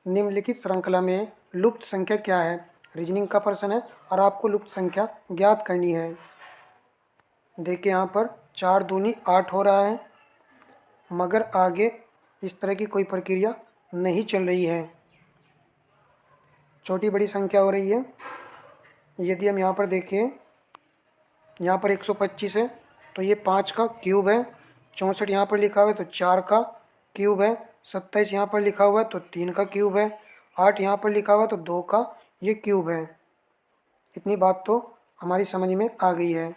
निम्नलिखित श्रृंखला में लुप्त संख्या क्या है। रीजनिंग का प्रश्न है और आपको लुप्त संख्या ज्ञात करनी है। देखिए यहाँ पर 4 दूनी 8 हो रहा है, मगर आगे इस तरह की कोई प्रक्रिया नहीं चल रही है, छोटी बड़ी संख्या हो रही है। यदि हम यहाँ पर देखें, यहाँ पर 125 है तो ये 5 का क्यूब है। 64 यहाँ पर लिखा हुआ है तो 4 का क्यूब है। 27 यहाँ पर लिखा हुआ है तो 3 का क्यूब है। 8 यहाँ पर लिखा हुआ है तो 2 का ये क्यूब है। इतनी बात तो हमारी समझ में आ गई है।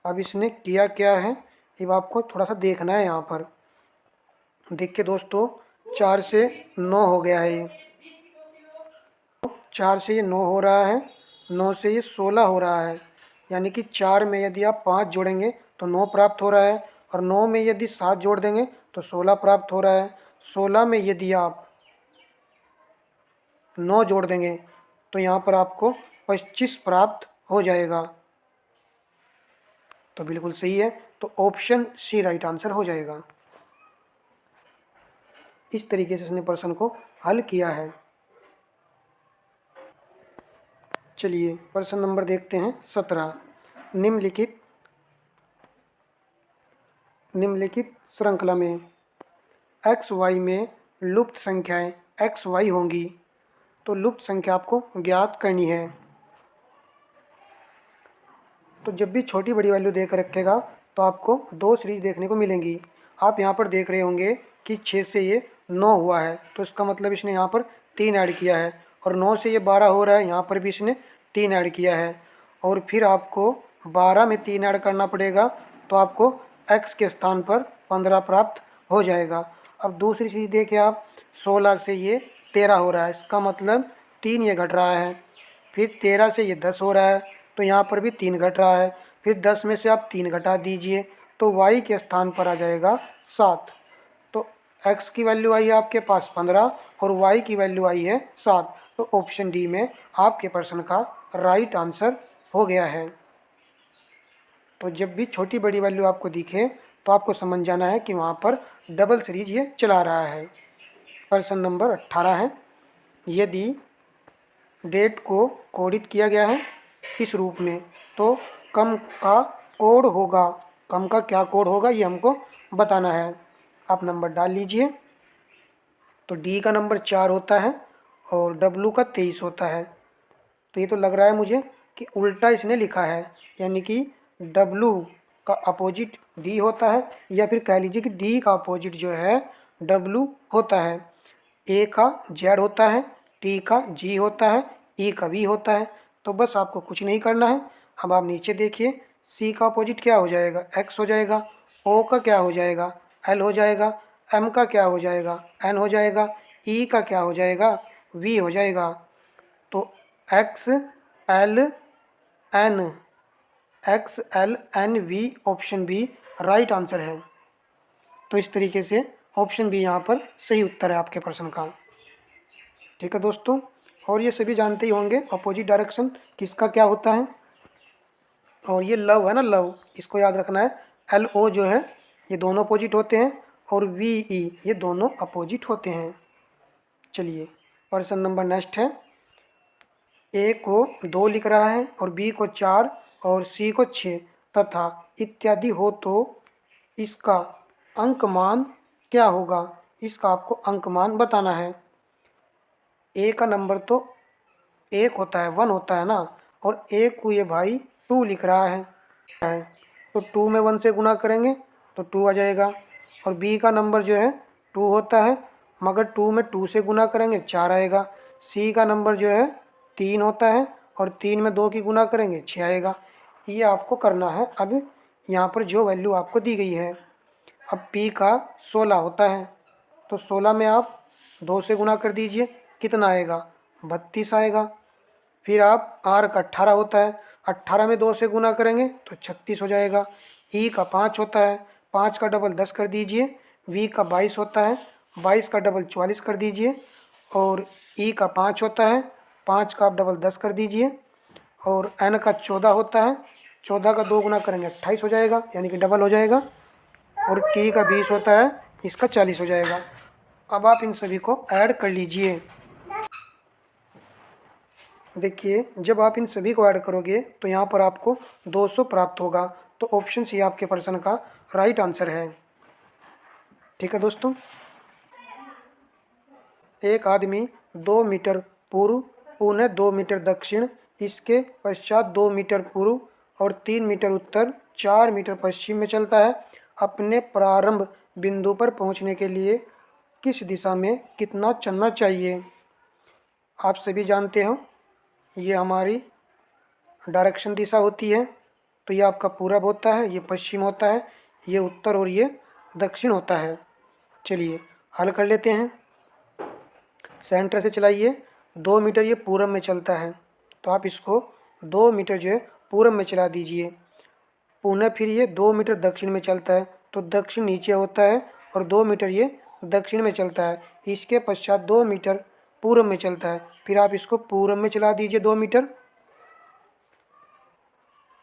अब इसने किया क्या है ये आपको थोड़ा सा देखना है। यहाँ पर देखिए दोस्तों, 4 से 9 हो गया है। ये 4 से ये 9 हो रहा है, 9 से ये 16 हो रहा है। यानी कि 4 में यदि आप 5 जोड़ेंगे तो 9 प्राप्त हो रहा है, और 9 में यदि 7 जोड़ देंगे तो 16 प्राप्त हो रहा है। 16 में यदि आप 9 जोड़ देंगे तो यहाँ पर आपको 25 प्राप्त हो जाएगा। तो बिल्कुल सही है, तो ऑप्शन सी राइट आंसर हो जाएगा। इस तरीके से इसने प्रश्न को हल किया है। चलिए प्रश्न नंबर देखते हैं 17। निम्नलिखित श्रृंखला में एक्स वाई में लुप्त संख्याएं एक्स वाई होंगी, तो लुप्त संख्या आपको ज्ञात करनी है। तो जब भी छोटी बड़ी वैल्यू देकर रखेगा तो आपको 2 सीरीज देखने को मिलेंगी। आप यहाँ पर देख रहे होंगे कि 6 से ये 9 हुआ है, तो इसका मतलब इसने यहाँ पर 3 ऐड किया है, और 9 से ये 12 हो रहा है, यहाँ पर भी इसने 3 ऐड किया है, और फिर आपको 12 में 3 ऐड करना पड़ेगा, तो आपको x के स्थान पर 15 प्राप्त हो जाएगा। अब दूसरी चीज़ देखिए आप, 16 से ये 13 हो रहा है, इसका मतलब 3 ये घट रहा है। फिर 13 से ये 10 हो रहा है, तो यहाँ पर भी 3 घट रहा है। फिर 10 में से आप 3 घटा दीजिए तो y के स्थान पर आ जाएगा 7। तो x की वैल्यू आई है आपके पास 15 और y की वैल्यू आई है 7। तो ऑप्शन डी में आपके प्रश्न का राइट आंसर हो गया है। तो जब भी छोटी बड़ी वैल्यू आपको दिखे तो आपको समझ जाना है कि वहाँ पर डबल सीरीज ये चला रहा है। प्रश्न नंबर 18 है, यदि डेट को कोडित किया गया है इस रूप में तो कम का कोड होगा। कम का क्या कोड होगा ये हमको बताना है। आप नंबर डाल लीजिए। तो डी का नंबर 4 होता है और डब्लू का 23 होता है। तो ये तो लग रहा है मुझे कि उल्टा इसने लिखा है, यानी कि डब्लू का अपोजिट डी होता है, या फिर कह लीजिए कि डी का अपोजिट जो है डब्लू होता है। ए का जेड होता है, टी का जी होता है, ई का वी होता है। तो बस आपको कुछ नहीं करना है। अब आप नीचे देखिए, सी का अपोजिट क्या हो जाएगा, एक्स हो जाएगा। ओ का क्या हो जाएगा, एल हो जाएगा। एम का क्या हो जाएगा, एन हो जाएगा। ई का क्या हो जाएगा, वी हो जाएगा। तो X L N V option B right answer है। तो इस तरीके से ऑप्शन बी यहाँ पर सही उत्तर है आपके प्रश्न का। ठीक है दोस्तों, और ये सभी जानते ही होंगे अपोजिट डायरेक्शन किसका क्या होता है। और ये लव है ना, लव, इसको याद रखना है। एल ओ जो है ये दोनों अपोजिट होते हैं, और वी ई ये दोनों अपोजिट होते हैं। चलिए प्रश्न नंबर नेक्स्ट है, ए को 2 लिख रहा है और बी को 4 और सी को 6 तथा इत्यादि हो, तो इसका अंकमान क्या होगा। इसका आपको अंकमान बताना है। ए का नंबर तो 1 होता है, 1 होता है ना, और ए को ये भाई 2 लिख रहा है, तो 2 में 1 से गुना करेंगे तो 2 आ जाएगा। और बी का नंबर जो है 2 होता है, मगर 2 में 2 से गुना करेंगे 4 आएगा। सी का नंबर जो है 3 होता है, और 3 में 2 की गुना करेंगे 6 आएगा। ये आपको करना है। अब यहाँ पर जो वैल्यू आपको दी गई है, अब पी का 16 होता है, तो 16 में आप 2 से गुना कर दीजिए, कितना आएगा, 32 आएगा। फिर आप आर का 18 होता है, 18 में 2 से गुना करेंगे तो 36 हो जाएगा। ई का 5 होता है, 5 का डबल 10 कर दीजिए। वी का 22 होता है, 22 का डबल 44 कर दीजिए। और ई का 5 होता है, 5 का आप डबल 10 कर दीजिए। और एन का 14 होता है, 14 का 2 गुना करेंगे 28 हो जाएगा, यानी कि डबल हो जाएगा। और टी का 20 होता है, इसका 40 हो जाएगा। अब आप इन सभी को ऐड कर लीजिए। देखिए जब आप इन सभी को ऐड करोगे तो यहाँ पर आपको 200 प्राप्त होगा। तो ऑप्शन सी आपके प्रश्न का राइट आंसर है। ठीक है दोस्तों, एक आदमी 2 मीटर पूर्व पुनः 2 मीटर दक्षिण, इसके पश्चात 2 मीटर पूर्व और 3 मीटर उत्तर 4 मीटर पश्चिम में चलता है। अपने प्रारंभ बिंदु पर पहुंचने के लिए किस दिशा में कितना चलना चाहिए? आप सभी जानते हो ये हमारी डायरेक्शन दिशा होती है। तो ये आपका पूरब होता है, ये पश्चिम होता है, ये उत्तर और ये दक्षिण होता है। चलिए हल कर लेते हैं। सेंटर से चलाइए, 2 मीटर ये पूरब में चलता है, तो आप इसको 2 मीटर जो है पूरब में चला दीजिए। पुनः फिर ये 2 मीटर दक्षिण में चलता है, तो दक्षिण नीचे होता है और 2 मीटर ये दक्षिण में चलता है। इसके पश्चात 2 मीटर पूरब में चलता है, फिर आप इसको पूरब में चला दीजिए 2 मीटर।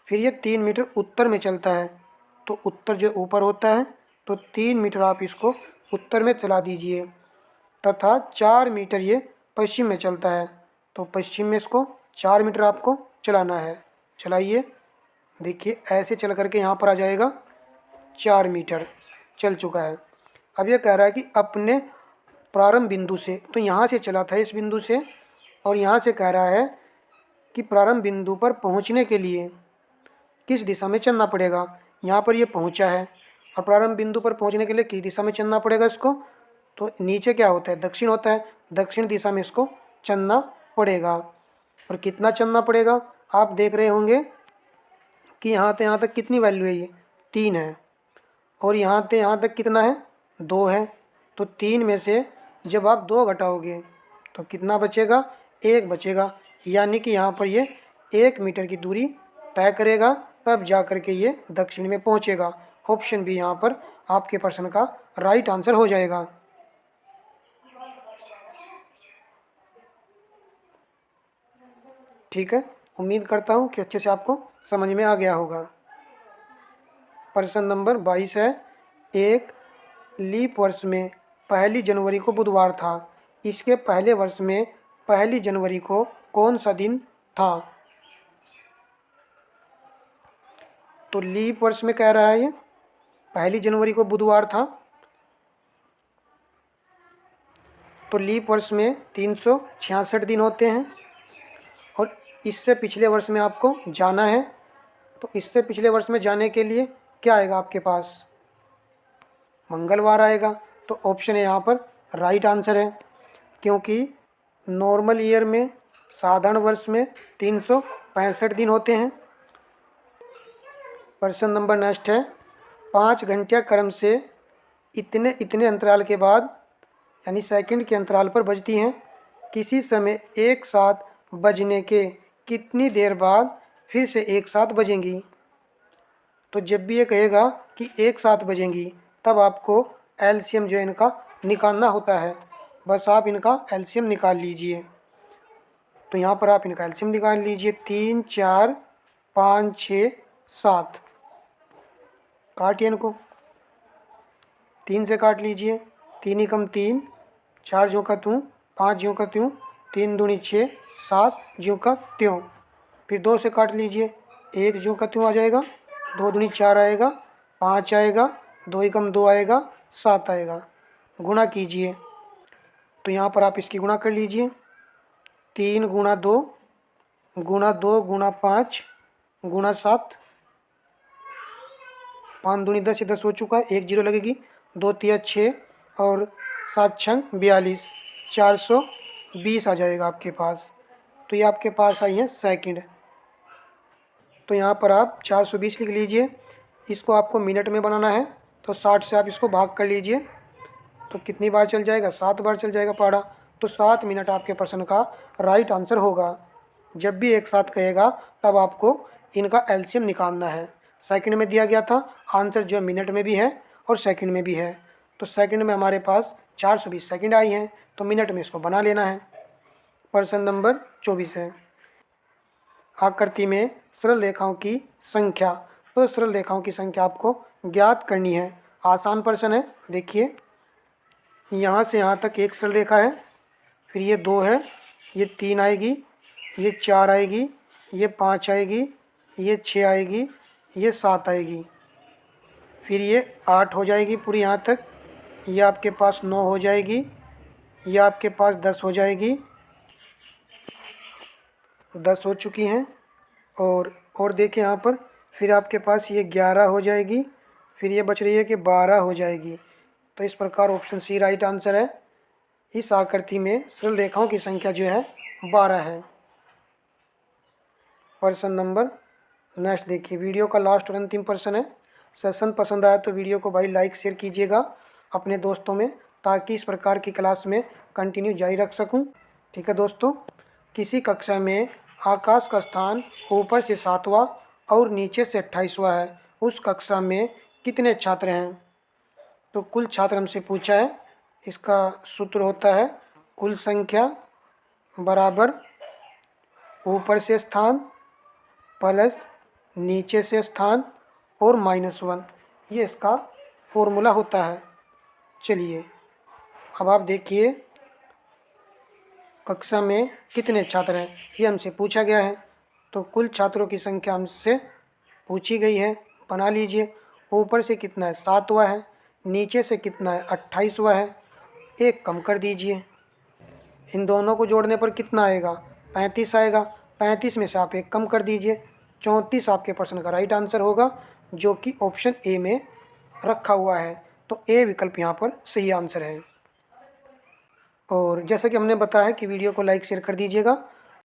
फिर ये 3 मीटर उत्तर में चलता है, तो उत्तर जो ऊपर होता है, तो 3 मीटर आप इसको उत्तर में चला दीजिए। तथा 4 मीटर ये पश्चिम में चलता है, तो पश्चिम में इसको 4 मीटर आपको चलाना है। चलाइए, देखिए ऐसे चल करके यहाँ पर आ जाएगा 4 मीटर चल चुका है। अब ये कह रहा है कि अपने प्रारंभ बिंदु से, तो यहाँ से चला था इस बिंदु से, और यहाँ से कह रहा है कि प्रारंभ बिंदु पर पहुँचने के लिए किस दिशा में चलना पड़ेगा। यहाँ पर ये पहुँचा है और प्रारंभ बिंदु पर पहुँचने के लिए किस दिशा में चलना पड़ेगा इसको, तो नीचे क्या होता है, दक्षिण होता है, दक्षिण दिशा में इसको चलना पड़ेगा। और कितना चलना पड़ेगा, आप देख रहे होंगे कि यहाँ तक कितनी वैल्यू है, ये 3 है, और यहाँ से यहाँ तक कितना है, 2 है। तो 3 में से जब आप 2 घटाओगे तो कितना बचेगा, 1 बचेगा। यानी कि यहाँ पर ये 1 मीटर की दूरी तय करेगा, तब जा कर के ये दक्षिण में पहुँचेगा। ऑप्शन बी यहाँ पर आपके प्रश्न का राइट आंसर हो जाएगा। ठीक है, उम्मीद करता हूँ कि अच्छे से आपको समझ में आ गया होगा। प्रश्न नंबर 22 है, एक लीप वर्ष में 1 जनवरी को बुधवार था, इसके पहले वर्ष में 1 जनवरी को कौन सा दिन था? तो लीप वर्ष में कह रहा है ये 1 जनवरी को बुधवार था। तो लीप वर्ष में 366 दिन होते हैं, और इससे पिछले वर्ष में आपको जाना है। तो इससे पिछले वर्ष में जाने के लिए क्या आएगा आपके पास, मंगलवार आएगा। तो ऑप्शन है यहाँ पर राइट आंसर है, क्योंकि नॉर्मल ईयर में, साधारण वर्ष में 365 दिन होते हैं। प्रश्न नंबर नेक्स्ट है, 5 घंटिया क्रम से इतने इतने अंतराल के बाद, यानी सेकंड के अंतराल पर बजती हैं। किसी समय एक साथ बजने के कितनी देर बाद फिर से एक साथ बजेंगी? तो जब भी ये कहेगा कि एक साथ बजेंगी, तब आपको एलसीएम जो है इनका निकालना होता है। बस आप इनका एलसीएम निकाल लीजिए। तो यहाँ पर आप इनका एलसीएम निकाल लीजिए, 3, 4, 5, 6, 7। काटिए इनको, 3 से काट लीजिए, 3 ही कम 3, 4 ज्यों का त्यों, 5 ज्यों का त्यों, 3 दूनी 6, 7 ज्यों का त्यों। फिर 2 से काट लीजिए, 1 ज्यों का त्यों आ जाएगा, 2 दूनी 4 आएगा, 5 आएगा, 2 ही कम 2 आएगा, 7 आएगा। गुणा कीजिए, तो यहाँ पर आप इसकी गुणा कर लीजिए, 3 गुणा 2 गुणा 2 गुणा 5 गुणा 7, 5 दूनी 10, 10 हो चुका है, 1 जीरो लगेगी, 2 तिया 6 और 7 छंग 42, 420 आ जाएगा आपके पास। तो ये आपके पास आई है सेकंड। तो यहाँ पर आप 420 लिख लीजिए। इसको आपको मिनट में बनाना है, तो 60 से आप इसको भाग कर लीजिए, तो कितनी बार चल जाएगा, 7 बार चल जाएगा पहाड़ा। तो 7 मिनट आपके प्रश्न का राइट आंसर होगा। जब भी एक साथ कहेगा तब आपको इनका एलसीएम निकालना है। सेकंड में दिया गया था, आंसर जो मिनट में भी है और सेकंड में भी है। तो सेकंड में हमारे पास 420 सेकंड आई हैं, तो मिनट में इसको बना लेना है। प्रश्न नंबर 24 है, आकृति में सरल रेखाओं की संख्या। तो सरल रेखाओं की संख्या आपको ज्ञात करनी है। आसान प्रश्न है। देखिए, यहाँ से यहाँ तक एक सरल रेखा है, फिर ये 2 है, ये 3 आएगी, ये 4 आएगी, ये 5 आएगी, ये 6 आएगी, ये 7 आएगी, फिर ये 8 हो जाएगी पूरी यहाँ तक, ये आपके पास 9 हो जाएगी, ये आपके पास 10 हो जाएगी, 10 हो चुकी हैं। और देखिए यहाँ पर फिर आपके पास ये 11 हो जाएगी, फिर ये बच रही है कि 12 हो जाएगी। तो इस प्रकार ऑप्शन सी राइट आंसर है। इस आकृति में सरल रेखाओं की संख्या जो है 12 है। प्रश्न नंबर नेक्स्ट देखिए, वीडियो का लास्ट और अंतिम प्रश्न है। सेशन पसंद आया तो वीडियो को भाई लाइक शेयर कीजिएगा अपने दोस्तों में, ताकि इस प्रकार की क्लास में कंटिन्यू जारी रख सकूं। ठीक है दोस्तों, किसी कक्षा में आकाश का स्थान ऊपर से 7वां और नीचे से 28वां है, उस कक्षा में कितने छात्र हैं? तो कुल छात्र हमसे पूछा है। इसका सूत्र होता है कुल संख्या बराबर ऊपर से स्थान प्लस नीचे से स्थान और -1, ये इसका फॉर्मूला होता है। चलिए अब आप देखिए कक्षा में कितने छात्र हैं, ये हमसे पूछा गया है। तो कुल छात्रों की संख्या हमसे पूछी गई है, बना लीजिए। ऊपर से कितना है 7वां है, नीचे से कितना है 28वां है, एक कम कर दीजिए। इन दोनों को जोड़ने पर कितना आएगा 35 आएगा, 35 में से आप एक कम कर दीजिए, 34 आपके प्रश्न का राइट आंसर होगा, जो कि ऑप्शन ए में रखा हुआ है। तो ए विकल्प यहाँ पर सही आंसर है। और जैसा कि हमने बताया कि वीडियो को लाइक शेयर कर दीजिएगा